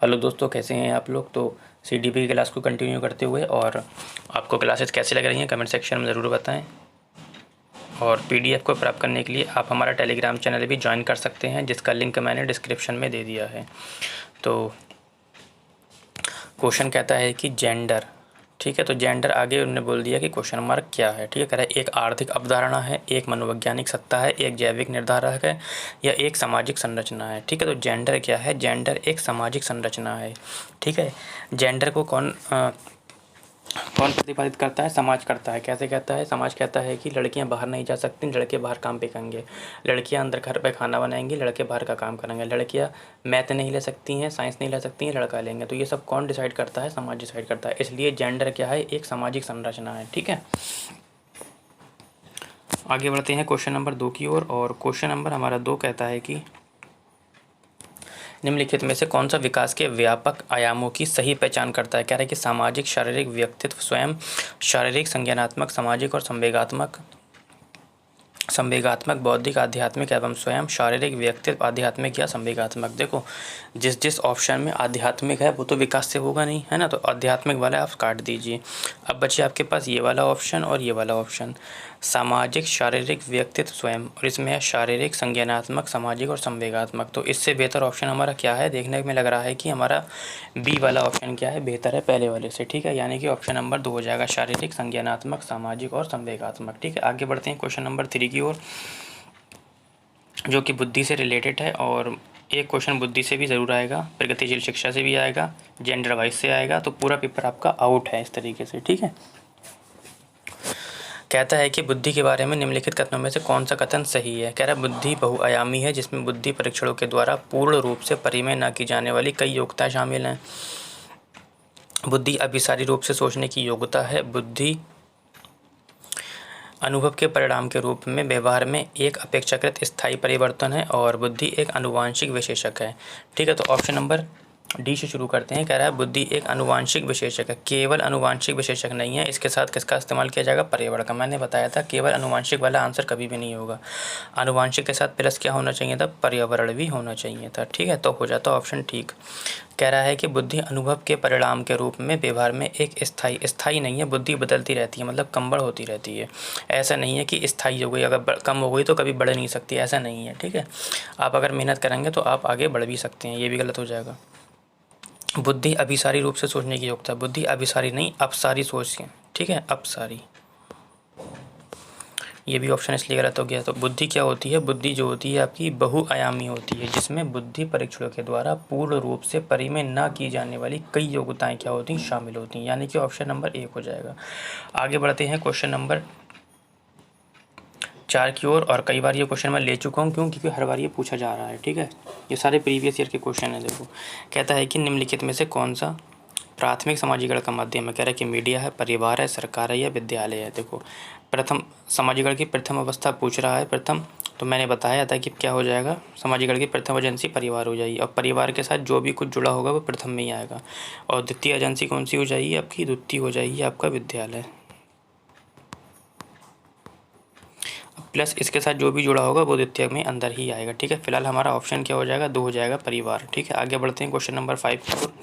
Hello दोस्तों, कैसे हैं आप लोग। तो सीडीपी की क्लास को कंटिन्यू करते हुए और आपको क्लासेस कैसी लग रही हैं कमेंट सेक्शन में ज़रूर बताएं। और पीडीएफ को प्राप्त करने के लिए आप हमारा टेलीग्राम चैनल भी ज्वाइन कर सकते हैं, जिसका लिंक मैंने डिस्क्रिप्शन में दे दिया है। तो क्वेश्चन कहता है कि जेंडर, ठीक है। तो जेंडर आगे उन्होंने बोल दिया कि क्वेश्चन मार्क क्या है, ठीक है। कह रहा है एक आर्थिक अवधारणा है, एक मनोवैज्ञानिक सत्ता है, एक जैविक निर्धारक है या एक सामाजिक संरचना है, ठीक है। तो जेंडर क्या है? जेंडर एक सामाजिक संरचना है, ठीक है। जेंडर को कौन प्रतिपादित करता है? समाज करता है। कैसे कहता है? समाज कहता है कि लड़कियां बाहर नहीं जा सकती, लड़के बाहर काम पे करेंगे, लड़कियां अंदर घर पे खाना बनाएंगी, लड़के बाहर का काम करेंगे, लड़कियां मैथ नहीं ले सकती हैं, साइंस नहीं ले सकती हैं, लड़का लेंगे। तो ये सब कौन डिसाइड करता है? समाज डिसाइड करता है। इसलिए जेंडर क्या है? एक सामाजिक संरचना है, ठीक है। आगे बढ़ते हैं क्वेश्चन नंबर 2 की ओर। और क्वेश्चन नंबर हमारा 2 कहता है कि निम्नलिखित में से कौन सा विकास के व्यापक आयामों की सही पहचान करता है? कह रहा है कि सामाजिक, शारीरिक, व्यक्तित्व, स्वयं, शारीरिक, संज्ञानात्मक, सामाजिक और संवेगात्मक, बौद्धिक, आध्यात्मिक एवं स्वयं, शारीरिक, व्यक्तित्व, आध्यात्मिक या संवेगात्मक। देखो, जिस जिस ऑप्शन में आध्यात्मिक है वो तो विकास से होगा नहीं, है ना। तो आध्यात्मिक वाला आप काट दीजिए। अब बचे आपके पास ये वाला ऑप्शन और ये वाला ऑप्शन, सामाजिक, शारीरिक, व्यक्तित्व, स्वयं, और इसमें है शारीरिक, संज्ञानात्मक, सामाजिक और संवेगात्मक। तो इससे बेहतर ऑप्शन हमारा क्या है? देखने में लग रहा है कि हमारा बी वाला ऑप्शन क्या है, बेहतर है पहले वाले से, ठीक है। यानी कि ऑप्शन नंबर 2 हो जाएगा, शारीरिक, संज्ञानात्मक, सामाजिक और संवेगात्मक, ठीक है। आगे बढ़ते हैं क्वेश्चन नंबर 3 की ओर, जो कि बुद्धि से रिलेटेड है। और एक क्वेश्चन बुद्धि से भी ज़रूर आएगा, प्रगतिशील शिक्षा से भी आएगा, जेंडर वाइज से आएगा। तो पूरा पेपर आपका आउट है इस तरीके से, ठीक है। कहता है कि बुद्धि के बारे में निम्नलिखित कथनों में से कौन सा कथन सही है? कह रहा है बुद्धि बहुआयामी है, जिसमें बुद्धि परीक्षणों के द्वारा पूर्ण रूप से परिमेय न की जाने वाली कई योग्यताएं शामिल हैं। बुद्धि अभिसारी रूप से सोचने की योग्यता है। बुद्धि अनुभव के परिणाम के रूप में व्यवहार में एक अपेक्षाकृत स्थायी परिवर्तन है। और बुद्धि एक आनुवांशिक विशेषक है, ठीक है। तो ऑप्शन नंबर डी से शुरू करते हैं। कह रहा है बुद्धि एक आनुवांशिक विशेषक है। केवल आनुवांशिक विशेषक नहीं है, इसके साथ किसका इस्तेमाल किया जाएगा? पर्यावरण का। मैंने बताया था केवल आनुवांशिक वाला आंसर कभी भी नहीं होगा, आनुवांशिक के साथ प्लस क्या होना चाहिए था? पर्यावरण भी होना चाहिए था, ठीक है। तो हो जाता ऑप्शन ठीक। कह रहा है कि बुद्धि अनुभव के परिणाम के रूप में व्यवहार में एक स्थायी नहीं है, बुद्धि बदलती रहती है, मतलब कमबड़ होती रहती है। ऐसा नहीं है कि स्थायी हो गई, अगर कम हो गई तो कभी बढ़ नहीं सकती, ऐसा नहीं है, ठीक है। आप अगर मेहनत करेंगे तो आप आगे बढ़ भी सकते हैं, ये भी गलत हो जाएगा। बुद्धि अभिसारी रूप से सोचने की योग्यता, बुद्धि अभिसारी नहीं अपसारी सोच है, ठीक है, अपसारी। ये भी ऑप्शन इसलिए गलत हो गया। तो बुद्धि क्या होती है? बुद्धि जो होती है आपकी बहुआयामी होती है, जिसमें बुद्धि परीक्षणों के द्वारा पूर्ण रूप से परिमेय न की जाने वाली कई योग्यताएं क्या होती हैं? शामिल होती हैं, यानी कि ऑप्शन नंबर 1 हो जाएगा। आगे बढ़ते हैं क्वेश्चन नंबर 4 की ओर। और कई बार ये क्वेश्चन मैं ले चुका हूँ, क्योंकि हर बार ये पूछा जा रहा है, ठीक है। ये सारे प्रीवियस ईयर के क्वेश्चन हैं। देखो, कहता है कि निम्नलिखित में से कौन सा प्राथमिक सामाजिकरण का माध्यम है? कह रहा है कि मीडिया है, परिवार है, सरकार है या विद्यालय है। देखो, प्रथम सामाजिकरण की प्रथम अवस्था पूछ रहा है। प्रथम तो मैंने बताया था कि क्या हो जाएगा, सामाजिकरण की प्रथम एजेंसी परिवार हो जाएगी, और परिवार के साथ जो भी कुछ जुड़ा होगा वो प्रथम में ही आएगा। और द्वितीय एजेंसी कौन सी हो जाएगी आपकी? द्वितीय हो जाएगी आपका विद्यालय, प्लस इसके साथ जो भी जुड़ा होगा वो द्वितीय में अंदर ही आएगा, ठीक है। फिलहाल हमारा ऑप्शन क्या हो जाएगा? 2 हो जाएगा, परिवार, ठीक है। आगे बढ़ते हैं क्वेश्चन नंबर 5 की ओर।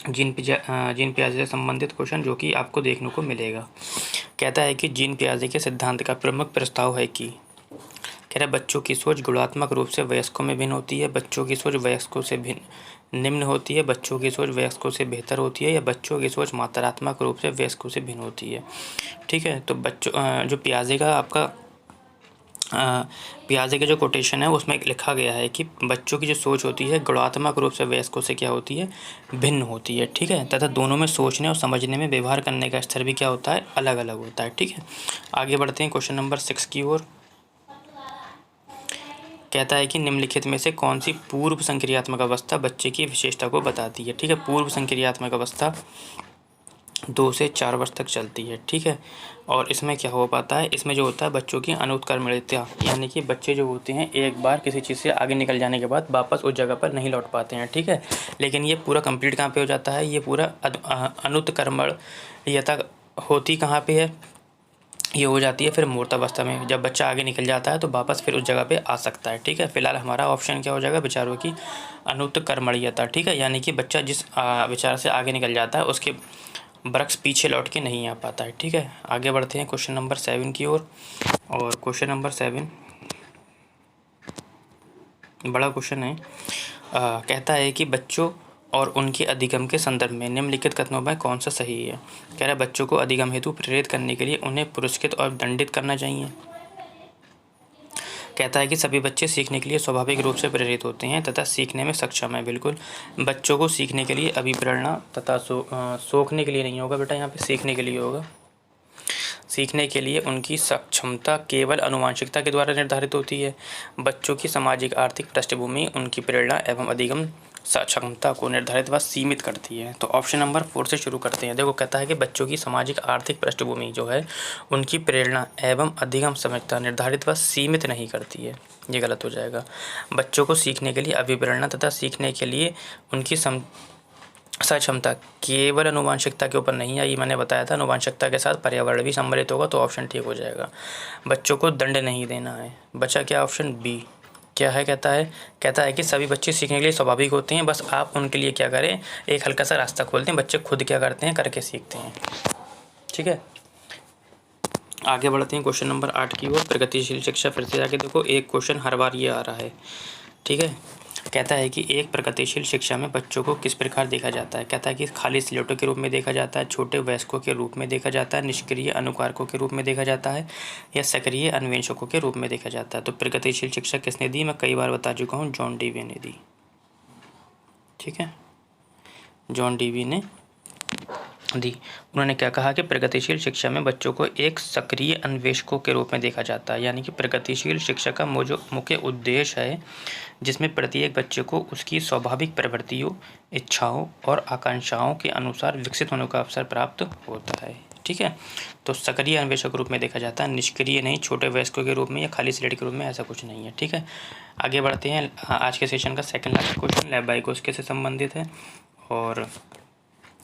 जीन पियाजे से संबंधित क्वेश्चन जो कि आपको देखने को मिलेगा। कहता है कि जीन पियाजे के सिद्धांत का प्रमुख प्रस्ताव है कि, कह रहा है बच्चों की सोच गुणात्मक रूप से वयस्कों में भिन्न होती है, बच्चों की सोच वयस्कों से निम्न होती है, बच्चों की सोच वयस्कों से बेहतर होती है, या बच्चों की सोच मात्रात्मक रूप से वयस्कों से भिन्न होती है, ठीक है। तो बच्चों जो पियाजे का आपका पियाजे के जो कोटेशन है उसमें लिखा गया है कि बच्चों की जो सोच होती है गुणात्मक रूप से वयस्कों से क्या होती है? भिन्न होती है, ठीक है। तथा दोनों में सोचने और समझने में, व्यवहार करने का स्तर भी क्या होता है? अलग अलग होता है, ठीक है। आगे बढ़ते हैं क्वेश्चन नंबर 6 की ओर। कहता है कि निम्नलिखित में से कौन सी पूर्व संक्रियात्मक अवस्था बच्चे की विशेषता को बताती है? ठीक है, पूर्व संक्रियात्मक अवस्था 2 से 4 वर्ष तक चलती है, ठीक है। और इसमें क्या हो पाता है? इसमें जो होता है बच्चों की अनुत्क्रमणीयता, यानी कि बच्चे जो होते हैं एक बार किसी चीज़ से आगे निकल जाने के बाद वापस उस जगह पर नहीं लौट पाते हैं, ठीक है। लेकिन ये पूरा कंप्लीट कहाँ पे हो जाता है? ये पूरा अनुत्क्रमणीयता होती कहाँ पे है? ये हो जाती है फिर मूर्त अवस्था में। जब बच्चा आगे निकल जाता है तो वापस फिर उस जगह पे आ सकता है। ठीक है, फिलहाल हमारा ऑप्शन क्या हो जाएगा, विचारों की अनुत्कर्मण्यता। ठीक है, यानी कि बच्चा जिस विचार से आगे निकल जाता है उसके वृक्ष पीछे लौट के नहीं आ पाता है। ठीक है, आगे बढ़ते हैं क्वेश्चन नंबर 7 की ओर। और क्वेश्चन नंबर 7 बड़ा क्वेश्चन है। कहता है कि बच्चों और उनके अधिगम के संदर्भ में निम्नलिखित कथनों में कौन सा सही है। कह रहा है बच्चों को अधिगम हेतु प्रेरित करने के लिए उन्हें पुरस्कृत और दंडित करना चाहिए। कहता है कि सभी बच्चे सीखने के लिए स्वाभाविक रूप से प्रेरित होते हैं तथा सीखने में सक्षम है। बिल्कुल, बच्चों को सीखने के लिए अभिप्रेरणा तथा सोखने के लिए नहीं होगा बेटा, यहाँ पे सीखने के लिए होगा। सीखने के लिए उनकी सक्षमता केवल आनुवंशिकता के द्वारा निर्धारित होती है। बच्चों की सामाजिक आर्थिक पृष्ठभूमि उनकी प्रेरणा एवं अधिगम सक्षमता को निर्धारित व सीमित करती है। तो ऑप्शन नंबर 4 से शुरू करते हैं। देखो, कहता है कि बच्चों की सामाजिक आर्थिक पृष्ठभूमि जो है उनकी प्रेरणा एवं अधिगम क्षमता निर्धारित व सीमित नहीं करती है। ये गलत हो जाएगा। बच्चों को सीखने के लिए अभिप्रेरणा तथा सीखने के लिए उनकी सक्षमता केवल आनुवंशिकता के ऊपर नहीं आई। मैंने बताया था आनुवंशिकता के साथ पर्यावरण भी सम्मिलित होगा, तो ऑप्शन ठीक हो जाएगा। बच्चों को दंड नहीं देना है। बचा क्या, ऑप्शन बी क्या है। कहता है कि सभी बच्चे सीखने के लिए स्वाभाविक होते हैं, बस आप उनके लिए क्या करें, एक हल्का सा रास्ता खोलते हैं, बच्चे खुद क्या करते हैं, करके सीखते हैं। ठीक है, आगे बढ़ते हैं क्वेश्चन नंबर 8 की ओर। प्रगतिशील शिक्षा, फिर से जाके देखो, एक क्वेश्चन हर बार ये आ रहा है। ठीक है, कहता है कि एक प्रगतिशील शिक्षा में बच्चों को किस प्रकार देखा जाता है। कहता है कि खाली स्लेटों के रूप में देखा जाता है, छोटे वयस्कों के रूप में देखा जाता है, निष्क्रिय अनुकारकों के रूप में देखा जाता है, या सक्रिय अन्वेषकों के रूप में देखा जाता है। तो प्रगतिशील शिक्षा किसने दी, मैं कई बार बता चुका हूँ, जॉन डीवी ने दी। ठीक है, जॉन डीवी ने दी। उन्होंने क्या कहा कि प्रगतिशील शिक्षा में बच्चों को एक सक्रिय अन्वेषकों के रूप में देखा जाता है। यानी कि प्रगतिशील शिक्षा का मुख्य उद्देश्य है जिसमें प्रत्येक बच्चे को उसकी स्वाभाविक प्रवृत्तियों, इच्छाओं और आकांक्षाओं के अनुसार विकसित होने का अवसर प्राप्त होता है। ठीक है, तो सक्रिय अन्वेषक रूप में देखा जाता है, निष्क्रिय नहीं, छोटे वयस्कों के रूप में या खाली स्लेट के रूप में, ऐसा कुछ नहीं है। ठीक है, आगे बढ़ते हैं। आज के सेशन का सेकंड लास्ट क्वेश्चन लेव-वाइगोत्स्की से संबंधित है। और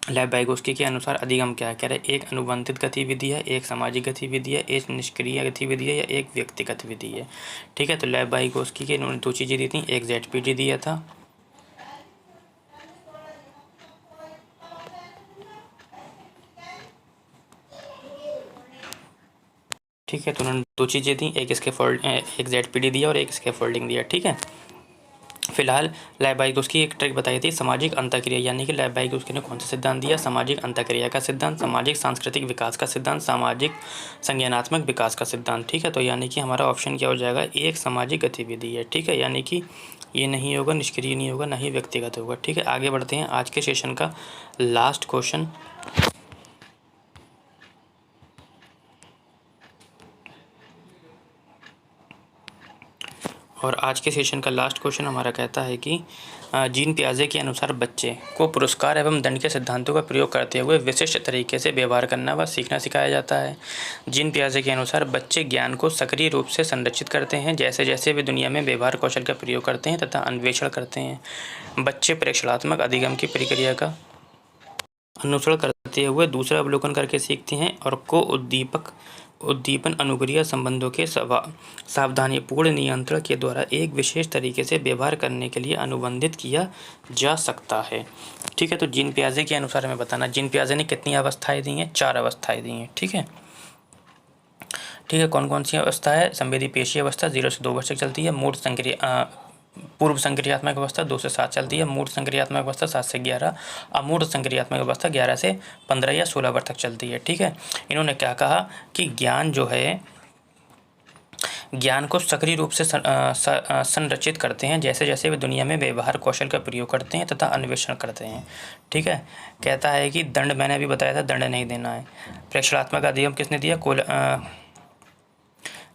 लेव-वाइगोत्स्की के अनुसार अधिगम क्या है। कह रहे एक अनुबंधित गतिविधि है, एक सामाजिक गतिविधि है, एक निष्क्रिय गतिविधि है, या एक व्यक्तिगत गतिविधि है। ठीक है, तो लेव-वाइगोत्स्की के इन्होंने 2 चीज़ें दी थी, एक ZPD दिया था, ठीक है, तो उन्होंने 2 चीज़ें दी, एक ZPD दिया और एक स्कैफोल्डिंग दिया। ठीक है, फिलहाल लेव-वाइगोत्स्की एक ट्रिक बताई थी, सामाजिक अंतःक्रिया, यानी कि लेव-वाइगोत्स्की ने कौन सा सिद्धांत दिया, सामाजिक अंतःक्रिया का सिद्धांत, सामाजिक सांस्कृतिक विकास का सिद्धांत, सामाजिक संज्ञानात्मक विकास का सिद्धांत। ठीक है, तो यानी कि हमारा ऑप्शन क्या हो जाएगा, एक सामाजिक गतिविधि है। ठीक है, यानी कि ये नहीं होगा, निष्क्रिय नहीं होगा, ना ही व्यक्तिगत होगा। ठीक है, आगे बढ़ते हैं। आज के सेशन का लास्ट क्वेश्चन, और आज के सेशन का लास्ट क्वेश्चन हमारा कहता है कि जीन पियाजे के अनुसार बच्चे को पुरस्कार एवं दंड के सिद्धांतों का प्रयोग करते हुए विशिष्ट तरीके से व्यवहार करना व सीखना सिखाया जाता है। जीन पियाजे के अनुसार बच्चे ज्ञान को सक्रिय रूप से संरक्षित करते हैं जैसे जैसे वे दुनिया में व्यवहार कौशल का प्रयोग करते हैं तथा अन्वेषण करते हैं। बच्चे प्रेक्षणात्मक अधिगम की प्रक्रिया का अनुसरण करते हुए दूसरा अवलोकन करके सीखते हैं और को उद्दीपन अनुक्रिया संबंधों के सावधानीपूर्ण नियंत्रण के द्वारा एक विशेष तरीके से व्यवहार करने के लिए अनुबंधित किया जा सकता है। ठीक है, तो जीन पियाजे के अनुसार हमें बताना, जीन पियाजे ने कितनी अवस्थाएं दी हैं, 4 अवस्थाएं दी हैं। ठीक है, कौन कौन सी अवस्था है, संवेदी पेशी अवस्था 0 से 2 वर्ष तक चलती है, मूर्त पूर्व संक्रियात्मक अवस्था 2 से 7 चलती है, मूर्त संक्रियात्मक अवस्था 7 से 11, अमूर्त संक्रियात्मक अवस्था 11 से 15 या 16 वर्ष तक चलती है। ठीक है, इन्होंने क्या कहा कि ज्ञान जो है, ज्ञान को सक्रिय रूप से संरचित करते हैं जैसे जैसे वे दुनिया में व्यवहार कौशल का प्रयोग करते हैं तथा अन्वेषण करते हैं। ठीक है, कहता है कि दंड, मैंने अभी बताया था दंड नहीं देना है। प्रेक्षणात्मक अधिगम किसने दिया,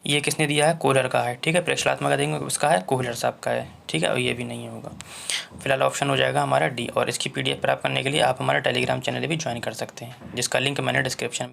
ये किसने दिया है, कोहलर का है। ठीक है, प्रेक्षणात्मक अधिगम किसका है, कोहलर साहब का है। ठीक है, और ये भी नहीं होगा। फिलहाल ऑप्शन हो जाएगा हमारा डी। और इसकी PDF प्राप्त करने के लिए आप हमारा टेलीग्राम चैनल भी ज्वाइन कर सकते हैं जिसका लिंक मैंने डिस्क्रिप्शन